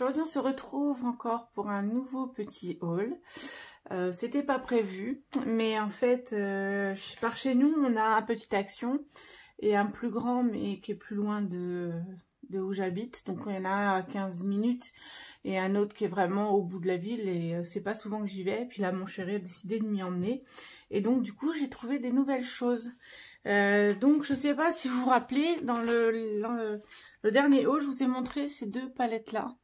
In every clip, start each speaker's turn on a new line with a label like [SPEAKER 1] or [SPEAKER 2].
[SPEAKER 1] aujourd'hui on se retrouve encore pour un nouveau petit haul. C'était pas prévu, mais en fait par chez nous on a un petit Action et un plus grand mais qui est plus loin de où j'habite. Donc il y en a à 15 minutes et un autre qui est vraiment au bout de la ville et c'est pas souvent que j'y vais. Puis là mon chéri a décidé de m'y emmener et donc du coup j'ai trouvé des nouvelles choses. Donc je sais pas si vous vous rappelez, dans le dernier haul je vous ai montré ces deux palettes là.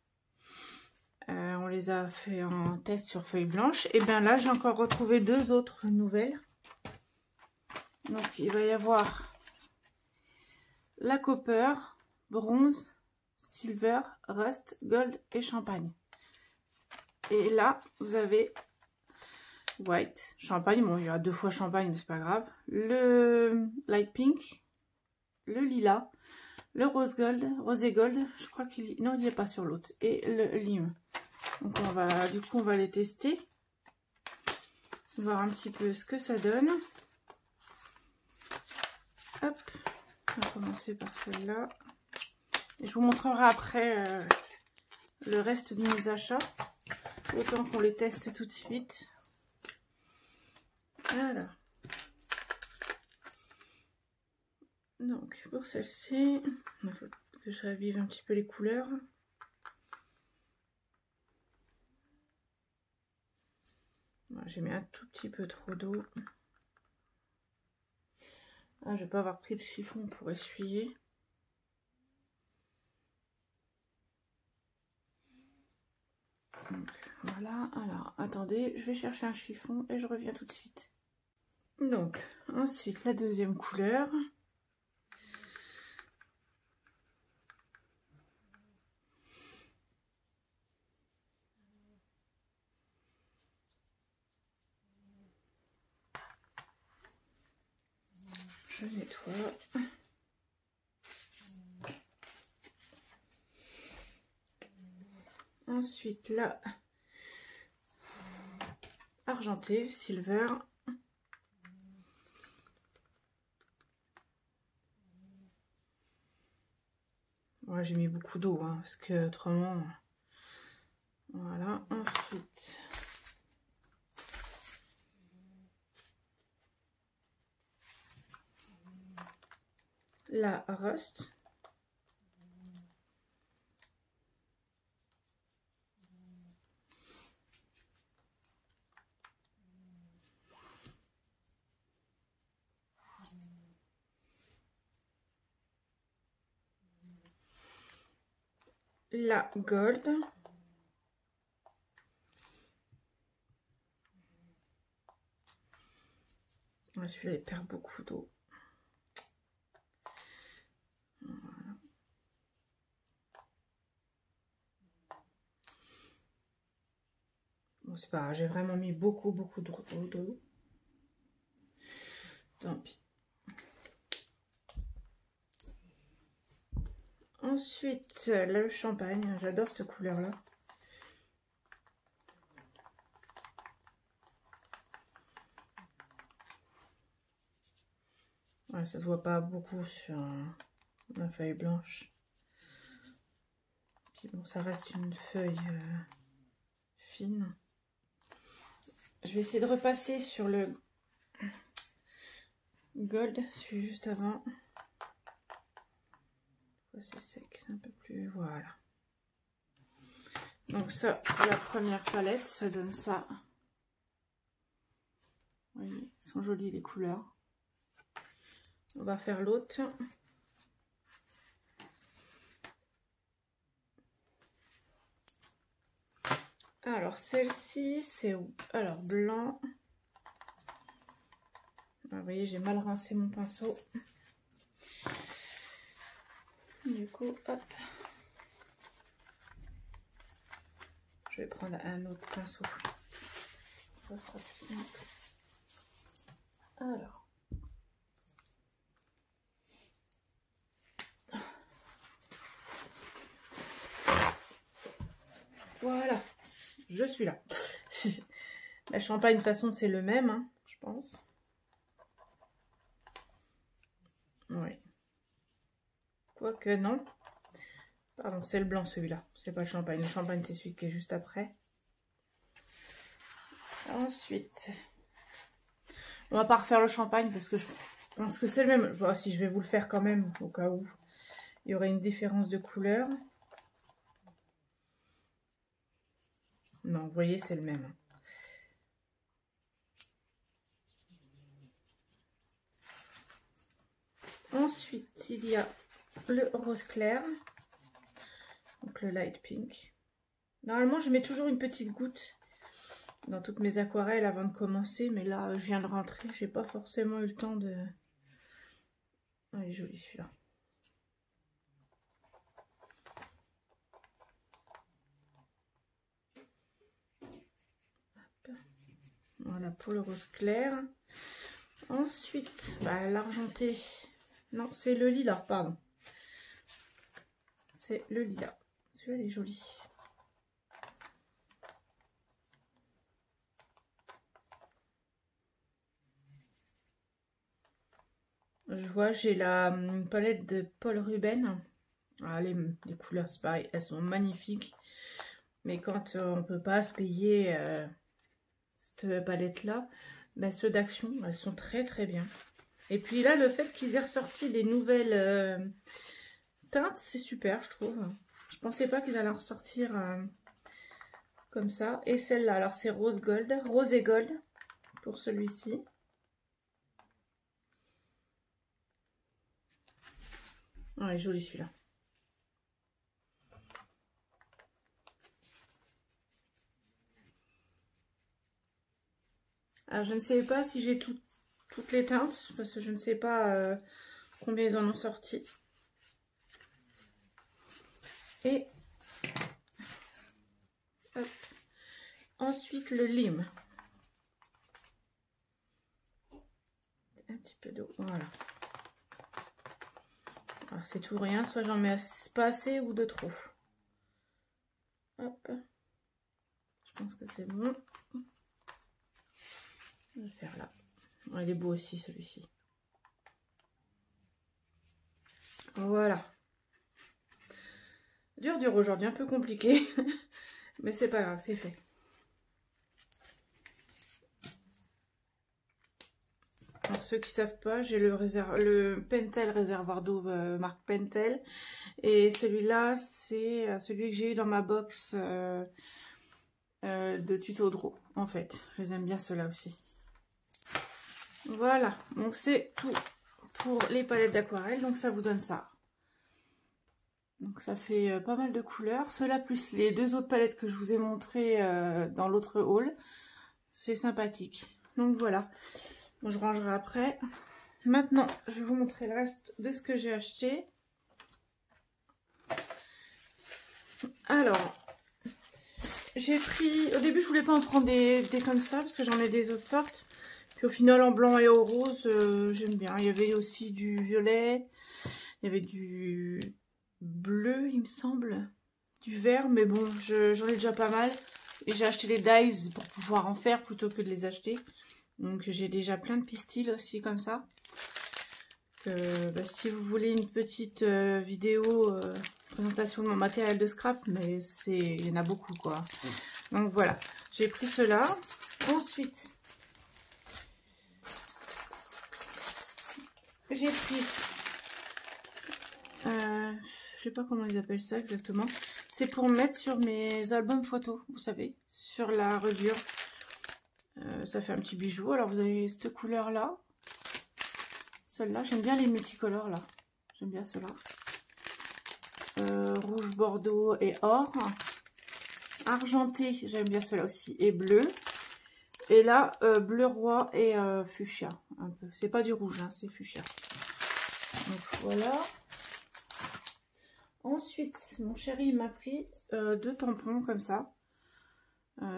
[SPEAKER 1] On les a fait en test sur feuille blanche. Et bien là j'ai encore retrouvé deux autres nouvelles. Donc il va y avoir la copper, bronze, silver, rust, gold et champagne. Et là vous avez white, champagne, bon il y a deux fois champagne mais c'est pas grave, le light pink, le lilas, le rose gold, rosé gold, je crois qu'il non il n'y est pas sur l'autre, et le lime. Donc on va les tester, voir un petit peu ce que ça donne. Hop, on va commencer par celle-là. Et je vous montrerai après le reste de mes achats, autant qu'on les teste tout de suite. Alors, donc pour celle-ci, il faut que je ravive un petit peu les couleurs. Voilà, j'ai mis un tout petit peu trop d'eau. Ah, je vais pas avoir pris le chiffon pour essuyer. Donc, voilà, alors attendez, je vais chercher un chiffon et je reviens tout de suite. Donc, ensuite la deuxième couleur. Je nettoie. Ensuite là, argenté, silver. Ouais, j'ai mis beaucoup d'eau hein, parce que autrement, voilà. Ensuite, la rust. La gold. Celui-là il perd beaucoup d'eau. Voilà. Bon c'est pas grave, j'ai vraiment mis beaucoup d'eau. Tant pis. Ensuite le champagne, j'adore cette couleur là. Ouais, ça se voit pas beaucoup sur la feuille blanche. Puis bon, ça reste une feuille fine. Je vais essayer de repasser sur le gold, celui juste avant. C'est sec, c'est un peu plus... Voilà. Donc ça, pour la première palette, ça donne ça. Vous voyez, elles sont jolies les couleurs. On va faire l'autre. Alors celle-ci, c'est alors blanc. Ah, vous voyez, j'ai mal rincé mon pinceau. Du coup, hop. Je vais prendre un autre pinceau. Ça sera plus simple. Alors. Voilà, je suis là. La champagne, de toute façon, c'est le même, hein, je pense. Oui. Quoique, non. Pardon, c'est le blanc celui-là. C'est pas le champagne. Le champagne, c'est celui qui est juste après. Ensuite, on va pas refaire le champagne parce que je pense que c'est le même. Bon, si je vais vous le faire quand même, au cas où il y aurait une différence de couleur. Non, vous voyez, c'est le même. Ensuite, il y a le rose clair. Donc le light pink. Normalement, je mets toujours une petite goutte dans toutes mes aquarelles avant de commencer, mais là, je viens de rentrer, j'ai pas forcément eu le temps de... Oh, il est joli celui-là. Voilà pour le rose clair. Ensuite, bah, l'argenté. Non, c'est le lilas, pardon. C'est le lilas. Celui-là, il est joli. Je vois, j'ai la palette de Paul Ruben. Ah, les couleurs, c'est pareil, elles sont magnifiques. Mais quand on peut pas se payer cette palette-là, bah, ceux d'Action, elles sont très très bien. Et puis là, le fait qu'ils aient ressorti les nouvelles teintes, c'est super, je trouve. Je pensais pas qu'ils allaient en ressortir comme ça. Et celle-là, alors c'est rose et gold pour celui-ci. Oh, il est joli celui-là. Alors je ne sais pas si j'ai toutes les teintes, parce que je ne sais pas combien ils en ont sorti. Et hop. Ensuite le lime. Un petit peu d'eau, voilà. Alors c'est tout ou rien, soit j'en mets pas assez ou de trop. Hop. Je pense que c'est bon. Je vais le faire là. Oh, il est beau aussi celui-ci. Voilà. Dur aujourd'hui, un peu compliqué. Mais c'est pas grave, c'est fait. Alors ceux qui savent pas, j'ai le Pentel réservoir d'eau marque Pentel. Et celui-là, c'est celui que j'ai eu dans ma box de tuto draw, en fait. Je les aime bien ceux-là aussi. Voilà, donc c'est tout pour les palettes d'aquarelle. Donc ça vous donne ça. Donc ça fait pas mal de couleurs. Ceux-là plus les deux autres palettes que je vous ai montrées dans l'autre haul. C'est sympathique. Donc voilà. Bon, je rangerai après. Maintenant, je vais vous montrer le reste de ce que j'ai acheté. Alors, j'ai pris... Au début, je voulais pas en prendre des comme ça, parce que j'en ai des autres sortes. Puis au final, en blanc et au rose, j'aime bien. Il y avait aussi du violet. Il y avait du bleu, il me semble. Du vert, mais bon, j'en ai déjà pas mal. Et j'ai acheté les dies pour pouvoir en faire plutôt que de les acheter. Donc j'ai déjà plein de pistils aussi comme ça. Bah, si vous voulez une petite vidéo présentation de mon matériel de scrap, mais il y en a beaucoup quoi. Donc voilà, j'ai pris cela. Ensuite, j'ai pris, je sais pas comment ils appellent ça exactement. C'est pour mettre sur mes albums photos, vous savez, sur la reliure. Ça fait un petit bijou. Alors vous avez cette couleur là, celle-là, j'aime bien les multicolores là, j'aime bien cela. Rouge, bordeaux et or. Argenté, j'aime bien cela aussi, et bleu. Et là, bleu roi et fuchsia un peu. C'est pas du rouge, hein, c'est fuchsia. Donc voilà. Ensuite, mon chéri m'a pris 2 tampons comme ça.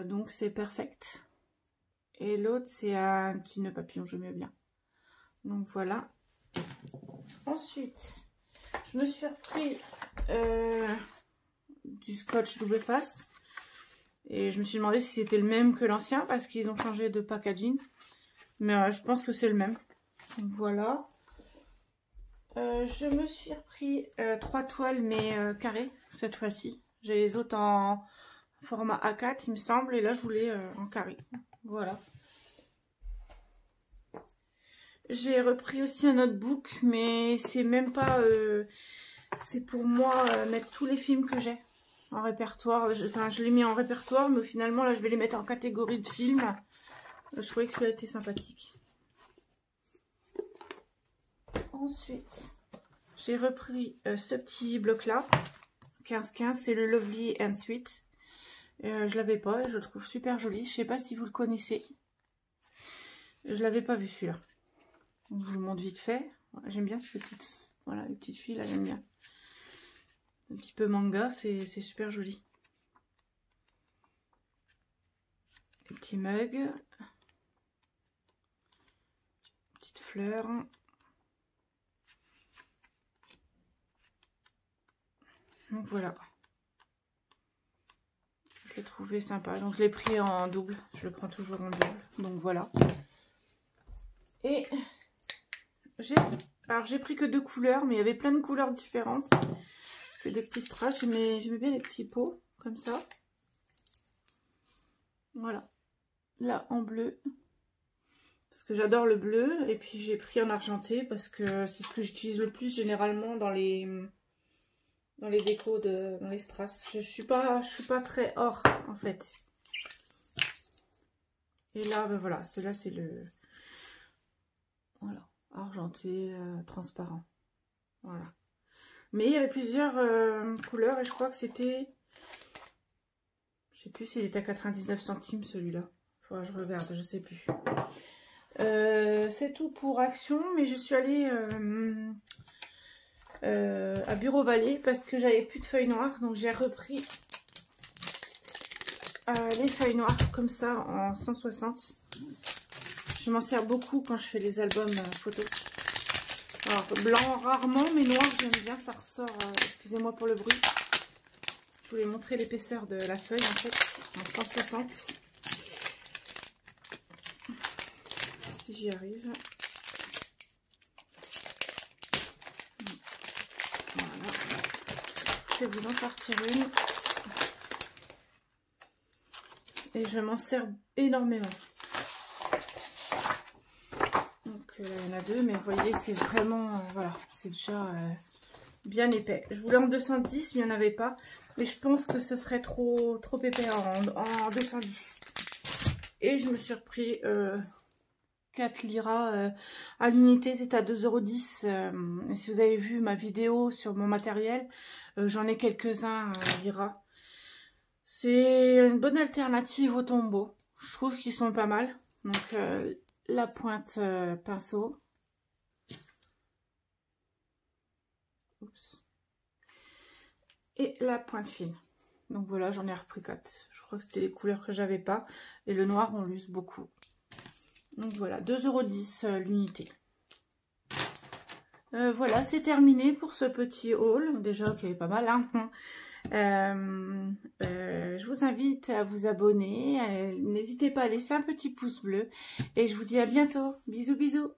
[SPEAKER 1] Donc c'est perfect. Et l'autre, c'est un petit nœud papillon, je mets bien. Donc voilà. Ensuite, je me suis repris du scotch double face. Et je me suis demandé si c'était le même que l'ancien, parce qu'ils ont changé de packaging. Mais je pense que c'est le même. Donc voilà. Je me suis repris 3 toiles mais carrées cette fois-ci. J'ai les autres en format A4 il me semble et là je voulais en carré. Voilà. J'ai repris aussi un notebook mais c'est même pas... c'est pour moi mettre tous les films que j'ai en répertoire. Je l'ai mis en répertoire mais finalement là je vais les mettre en catégorie de films. Je trouvais que ça a été sympathique. Ensuite, j'ai repris ce petit bloc-là, 15-15, c'est le Lovely and Sweet. Je l'avais pas, je le trouve super joli. Je sais pas si vous le connaissez. Je l'avais pas vu celui-là. Je vous le montre vite fait. J'aime bien ces petites, voilà, les petites filles là, j'aime bien. Un petit peu manga, c'est super joli. Les petits mugs, petites fleurs. Donc voilà, je l'ai trouvé sympa, donc je l'ai pris en double, je le prends toujours en double, donc voilà. Et j'ai pris que 2 couleurs, mais il y avait plein de couleurs différentes. C'est des petits strass, j'aimais bien les petits pots, comme ça. Voilà, là en bleu, parce que j'adore le bleu, et puis j'ai pris en argenté, parce que c'est ce que j'utilise le plus généralement dans les décos, dans les strass. Je suis pas très or en fait. Et là, ben voilà, celui-là c'est le... Voilà, argenté, transparent. Voilà. Mais il y avait plusieurs couleurs et je crois que c'était... Je sais plus s'il était à 99 centimes celui-là. Faudra que je regarde, je sais plus. C'est tout pour Action, mais je suis allée... à Bureau Vallée parce que j'avais plus de feuilles noires, donc j'ai repris les feuilles noires comme ça en 160. Je m'en sers beaucoup quand je fais les albums photos. Alors blanc rarement, mais noir j'aime bien, ça ressort. Excusez-moi pour le bruit. Je voulais montrer l'épaisseur de la feuille en fait en 160. Si j'y arrive. Je vais vous en sortir une. Et je m'en sers énormément. Donc il y en a 2, mais vous voyez, c'est vraiment... voilà, c'est déjà bien épais. Je voulais en 210, mais il n'y en avait pas. Mais je pense que ce serait trop épais en 210. Et je me suis repris 4 liras à l'unité, c'est à 2,10 €. Et si vous avez vu ma vidéo sur mon matériel, j'en ai quelques-uns liras. C'est une bonne alternative au tombeau. Je trouve qu'ils sont pas mal. Donc la pointe pinceau. Oups. Et la pointe fine. Donc voilà, j'en ai repris 4. Je crois que c'était les couleurs que j'avais pas. Et le noir, on l'use beaucoup. Donc voilà, 2,10 € l'unité. Voilà, c'est terminé pour ce petit haul. Déjà, ok, pas mal, hein. Je vous invite à vous abonner. N'hésitez pas à laisser un petit pouce bleu. Et je vous dis à bientôt. Bisous, bisous.